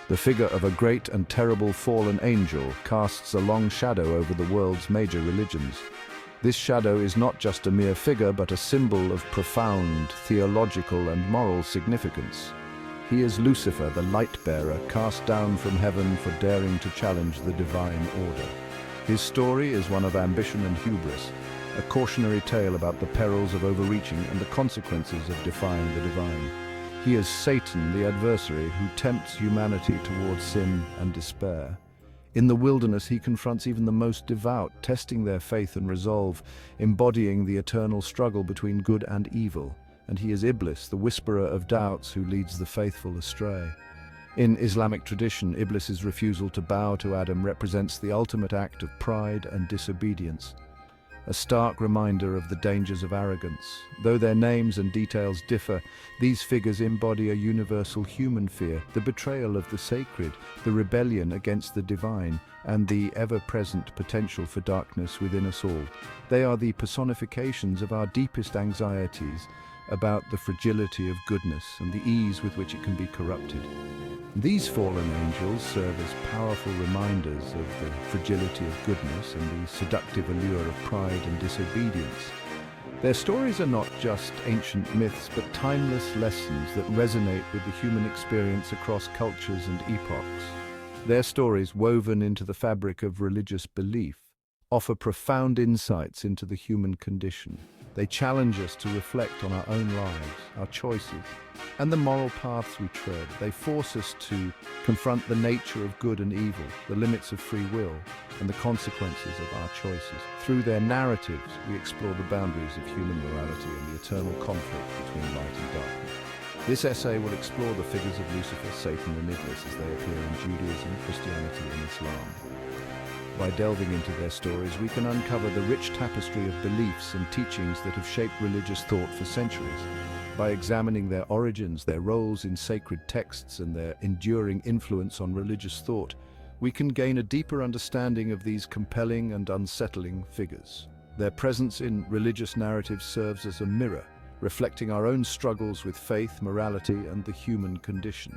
The figure of a great and terrible fallen angel casts a long shadow over the world's major religions. This shadow is not just a mere figure, but a symbol of profound theological and moral significance. He is Lucifer, the light-bearer, cast down from heaven for daring to challenge the divine order. His story is one of ambition and hubris, a cautionary tale about the perils of overreaching and the consequences of defying the divine. He is Satan, the adversary, who tempts humanity towards sin and despair. In the wilderness, he confronts even the most devout, testing their faith and resolve, embodying the eternal struggle between good and evil. And he is Iblis, the whisperer of doubts who leads the faithful astray. In Islamic tradition, Iblis's refusal to bow to Adam represents the ultimate act of pride and disobedience, a stark reminder of the dangers of arrogance. Though their names and details differ, these figures embody a universal human fear, the betrayal of the sacred, the rebellion against the divine, and the ever-present potential for darkness within us all. They are the personifications of our deepest anxieties about the fragility of goodness and the ease with which it can be corrupted. These fallen angels serve as powerful reminders of the fragility of goodness and the seductive allure of pride and disobedience. Their stories are not just ancient myths, but timeless lessons that resonate with the human experience across cultures and epochs. Their stories, woven into the fabric of religious belief, offer profound insights into the human condition. They challenge us to reflect on our own lives, our choices, and the moral paths we tread. They force us to confront the nature of good and evil, the limits of free will, and the consequences of our choices. Through their narratives, we explore the boundaries of human morality and the eternal conflict between light and darkness. This essay will explore the figures of Lucifer, Satan, and Iblis as they appear in Judaism, Christianity, and Islam. By delving into their stories, we can uncover the rich tapestry of beliefs and teachings that have shaped religious thought for centuries. By examining their origins, their roles in sacred texts, and their enduring influence on religious thought, we can gain a deeper understanding of these compelling and unsettling figures. Their presence in religious narratives serves as a mirror, reflecting our own struggles with faith, morality, and the human condition.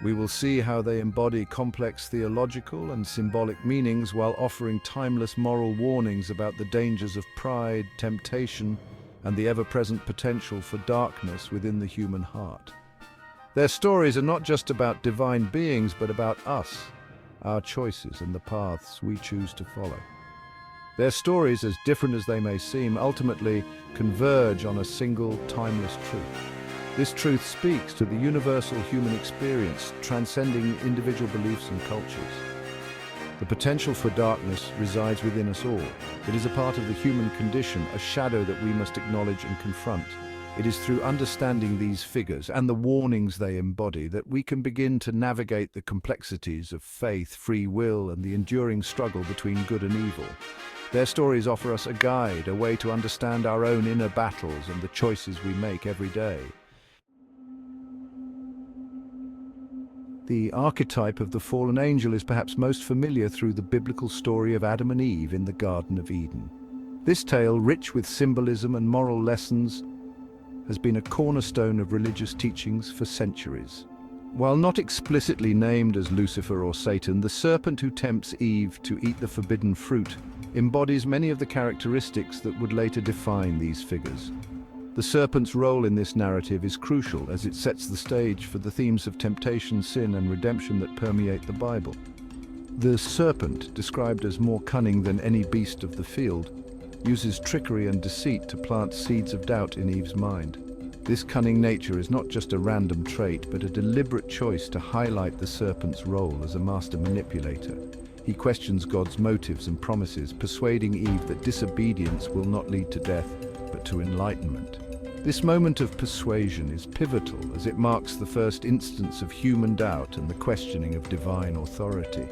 We will see how they embody complex theological and symbolic meanings while offering timeless moral warnings about the dangers of pride, temptation, and the ever-present potential for darkness within the human heart. Their stories are not just about divine beings, but about us, our choices, and the paths we choose to follow. Their stories, as different as they may seem, ultimately converge on a single, timeless truth. This truth speaks to the universal human experience, transcending individual beliefs and cultures. The potential for darkness resides within us all. It is a part of the human condition, a shadow that we must acknowledge and confront. It is through understanding these figures and the warnings they embody that we can begin to navigate the complexities of faith, free will, and the enduring struggle between good and evil. Their stories offer us a guide, a way to understand our own inner battles and the choices we make every day. The archetype of the fallen angel is perhaps most familiar through the biblical story of Adam and Eve in the Garden of Eden. This tale, rich with symbolism and moral lessons, has been a cornerstone of religious teachings for centuries. While not explicitly named as Lucifer or Satan, the serpent who tempts Eve to eat the forbidden fruit embodies many of the characteristics that would later define these figures. The serpent's role in this narrative is crucial as it sets the stage for the themes of temptation, sin, and redemption that permeate the Bible. The serpent, described as more cunning than any beast of the field, uses trickery and deceit to plant seeds of doubt in Eve's mind. This cunning nature is not just a random trait, but a deliberate choice to highlight the serpent's role as a master manipulator. He questions God's motives and promises, persuading Eve that disobedience will not lead to death, but to enlightenment. This moment of persuasion is pivotal as it marks the first instance of human doubt and the questioning of divine authority.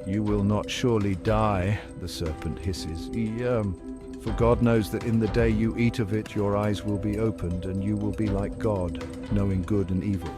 "You will not surely die," the serpent hisses. "For God knows that in the day you eat of it, your eyes will be opened, and you will be like God, knowing good and evil."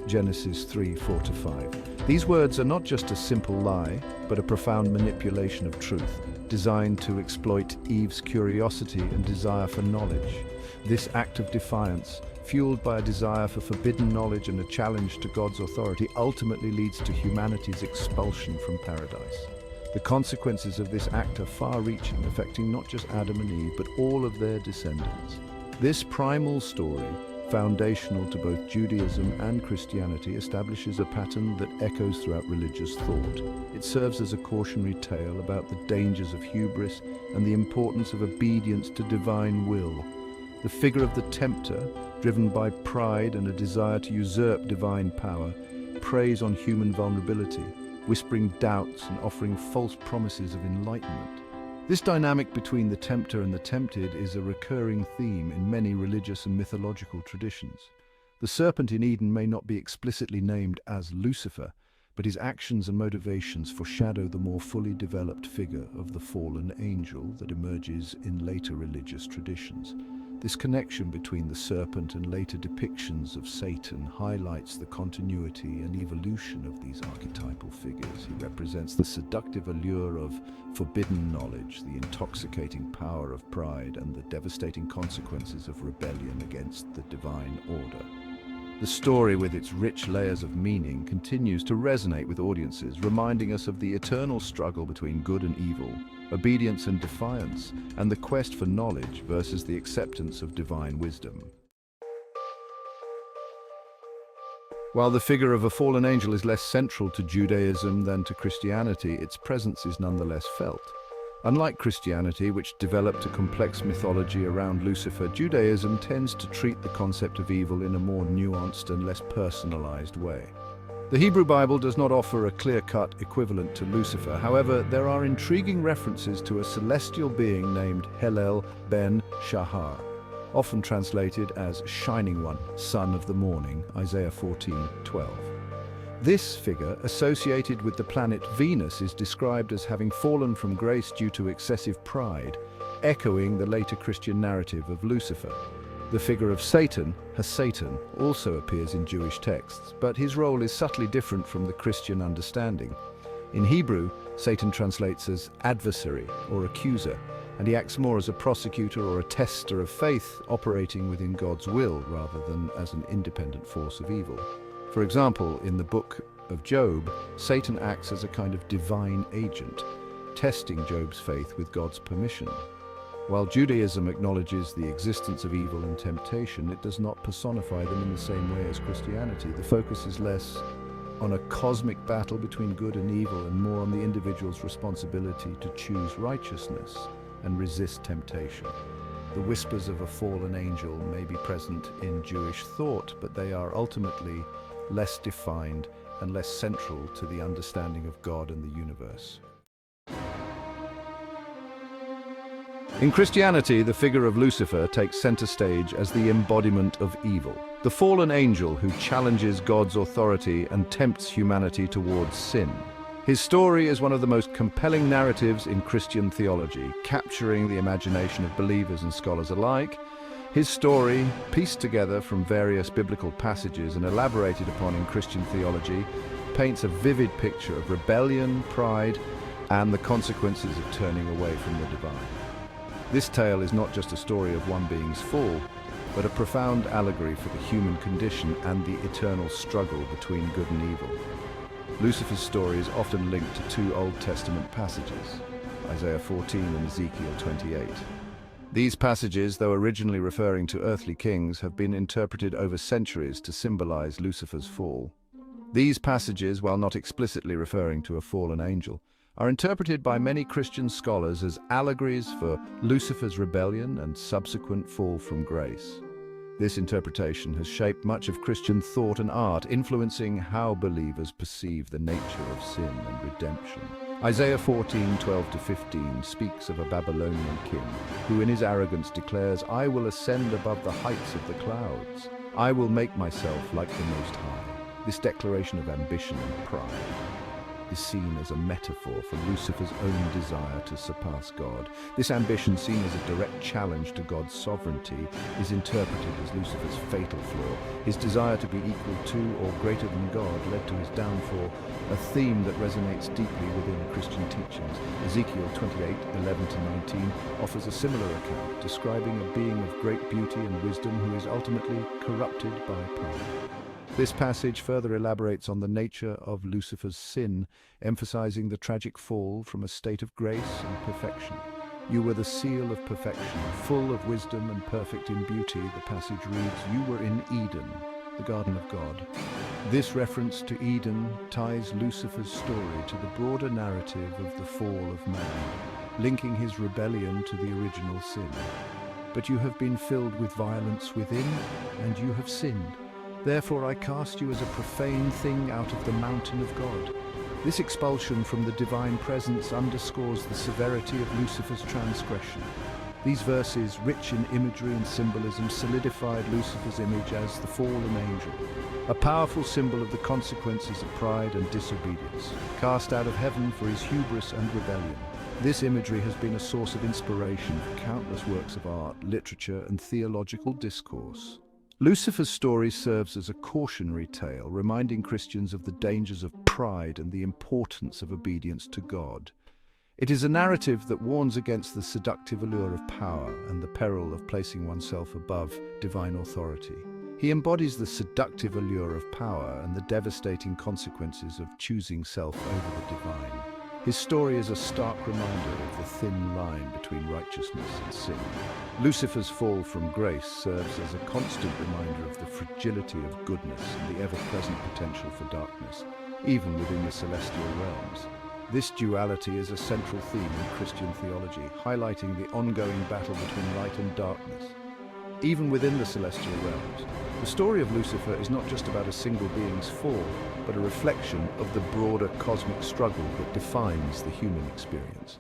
Genesis 3:4-5. These words are not just a simple lie, but a profound manipulation of truth, designed to exploit Eve's curiosity and desire for knowledge. This act of defiance, fueled by a desire for forbidden knowledge and a challenge to God's authority, ultimately leads to humanity's expulsion from paradise. The consequences of this act are far-reaching, affecting not just Adam and Eve, but all of their descendants. This primal story, foundational to both Judaism and Christianity, establishes a pattern that echoes throughout religious thought. It serves as a cautionary tale about the dangers of hubris and the importance of obedience to divine will. The figure of the tempter, driven by pride and a desire to usurp divine power, preys on human vulnerability, whispering doubts and offering false promises of enlightenment. This dynamic between the tempter and the tempted is a recurring theme in many religious and mythological traditions. The serpent in Eden may not be explicitly named as Lucifer, but his actions and motivations foreshadow the more fully developed figure of the fallen angel that emerges in later religious traditions. This connection between the serpent and later depictions of Satan highlights the continuity and evolution of these archetypal figures. He represents the seductive allure of forbidden knowledge, the intoxicating power of pride, and the devastating consequences of rebellion against the divine order. The story, with its rich layers of meaning, continues to resonate with audiences, reminding us of the eternal struggle between good and evil, obedience and defiance, and the quest for knowledge versus the acceptance of divine wisdom. While the figure of a fallen angel is less central to Judaism than to Christianity, its presence is nonetheless felt. Unlike Christianity, which developed a complex mythology around Lucifer, Judaism tends to treat the concept of evil in a more nuanced and less personalized way. The Hebrew Bible does not offer a clear-cut equivalent to Lucifer. However, there are intriguing references to a celestial being named Hillel ben Shahar, often translated as Shining One, Son of the Morning, Isaiah 14:12. This figure, associated with the planet Venus, is described as having fallen from grace due to excessive pride, echoing the later Christian narrative of Lucifer. The figure of Satan, Satan, also appears in Jewish texts, but his role is subtly different from the Christian understanding. In Hebrew, Satan translates as adversary or accuser, and he acts more as a prosecutor or a tester of faith, operating within God's will rather than as an independent force of evil. For example, in the book of Job, Satan acts as a kind of divine agent, testing Job's faith with God's permission. While Judaism acknowledges the existence of evil and temptation, it does not personify them in the same way as Christianity. The focus is less on a cosmic battle between good and evil and more on the individual's responsibility to choose righteousness and resist temptation. The whispers of a fallen angel may be present in Jewish thought, but they are ultimately less defined and less central to the understanding of God and the universe. In Christianity, the figure of Lucifer takes center stage as the embodiment of evil, the fallen angel who challenges God's authority and tempts humanity towards sin. His story is one of the most compelling narratives in Christian theology, capturing the imagination of believers and scholars alike. His story, pieced together from various biblical passages and elaborated upon in Christian theology, paints a vivid picture of rebellion, pride, and the consequences of turning away from the divine. This tale is not just a story of one being's fall, but a profound allegory for the human condition and the eternal struggle between good and evil. Lucifer's story is often linked to two Old Testament passages, Isaiah 14 and Ezekiel 28. These passages, though originally referring to earthly kings, have been interpreted over centuries to symbolize Lucifer's fall. These passages, while not explicitly referring to a fallen angel, are interpreted by many Christian scholars as allegories for Lucifer's rebellion and subsequent fall from grace. This interpretation has shaped much of Christian thought and art, influencing how believers perceive the nature of sin and redemption. Isaiah 14:12-15 speaks of a Babylonian king who in his arrogance declares, "I will ascend above the heights of the clouds. I will make myself like the Most High." This declaration of ambition and pride is seen as a metaphor for Lucifer's own desire to surpass God. This ambition, seen as a direct challenge to God's sovereignty, is interpreted as Lucifer's fatal flaw. His desire to be equal to or greater than God led to his downfall, a theme that resonates deeply within Christian teachings. Ezekiel 28:11-19 offers a similar account, describing a being of great beauty and wisdom who is ultimately corrupted by pride. This passage further elaborates on the nature of Lucifer's sin, emphasizing the tragic fall from a state of grace and perfection. You were the seal of perfection, full of wisdom and perfect in beauty. The passage reads, you were in Eden, the garden of God. This reference to Eden ties Lucifer's story to the broader narrative of the fall of man, linking his rebellion to the original sin. But you have been filled with violence within, and you have sinned. Therefore I cast you as a profane thing out of the mountain of God. This expulsion from the divine presence underscores the severity of Lucifer's transgression. These verses, rich in imagery and symbolism, solidified Lucifer's image as the fallen angel, a powerful symbol of the consequences of pride and disobedience, cast out of heaven for his hubris and rebellion. This imagery has been a source of inspiration for countless works of art, literature, and theological discourse. Lucifer's story serves as a cautionary tale, reminding Christians of the dangers of pride and the importance of obedience to God. It is a narrative that warns against the seductive allure of power and the peril of placing oneself above divine authority. He embodies the seductive allure of power and the devastating consequences of choosing self over the divine. His story is a stark reminder of the thin line between righteousness and sin. Lucifer's fall from grace serves as a constant reminder of the fragility of goodness and the ever-present potential for darkness, even within the celestial realms. This duality is a central theme in Christian theology, highlighting the ongoing battle between light and darkness. Even within the celestial realms, the story of Lucifer is not just about a single being's fall, but a reflection of the broader cosmic struggle that defines the human experience.